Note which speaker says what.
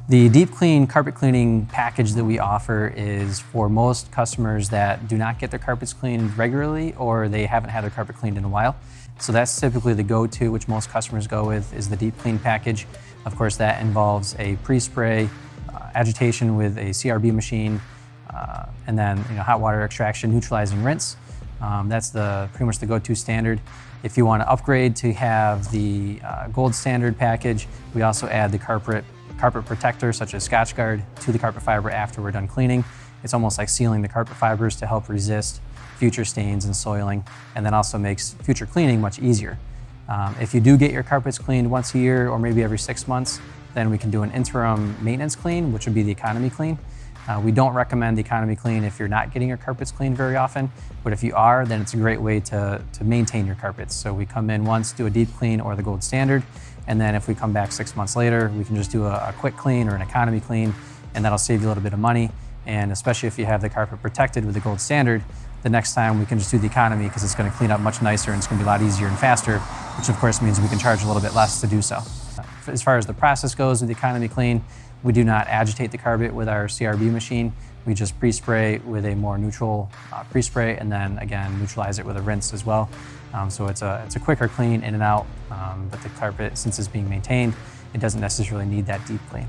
Speaker 1: The deep clean carpet cleaning package that we offer is for most customers that do not get their carpets cleaned regularly or they haven't had their carpet cleaned in a while. So that's typically the go-to, which most customers go with, is the deep clean package. Of course, that involves a pre-spray, agitation with a CRB machine, and then hot water extraction, neutralizing rinse. That's pretty much the go-to standard. If you want to upgrade to have the gold standard package, we also add the carpet protector such as Scotch Guard to the carpet fiber after we're done cleaning. It's almost like sealing the carpet fibers to help resist future stains and soiling, and then also makes future cleaning much easier. If you do get your carpets cleaned once a year or maybe every 6 months, then we can do an interim maintenance clean, which would be the economy clean. We don't recommend the economy clean if you're not getting your carpets cleaned very often, but if you are, then it's a great way to maintain your carpets. So we come in once, do a deep clean or the gold standard, and then if we come back 6 months later, we can just do a quick clean or an economy clean, and that'll save you a little bit of money. And especially if you have the carpet protected with the gold standard, the next time we can just do the economy because it's going to clean up much nicer and it's going to be a lot easier and faster, which of course means we can charge a little bit less to do so. As far as the process goes with the economy clean, we do not agitate the carpet with our CRB machine. We just pre-spray with a more neutral pre-spray and then again neutralize it with a rinse as well. So it's a quicker clean in and out, but the carpet, since it's being maintained, it doesn't necessarily need that deep clean.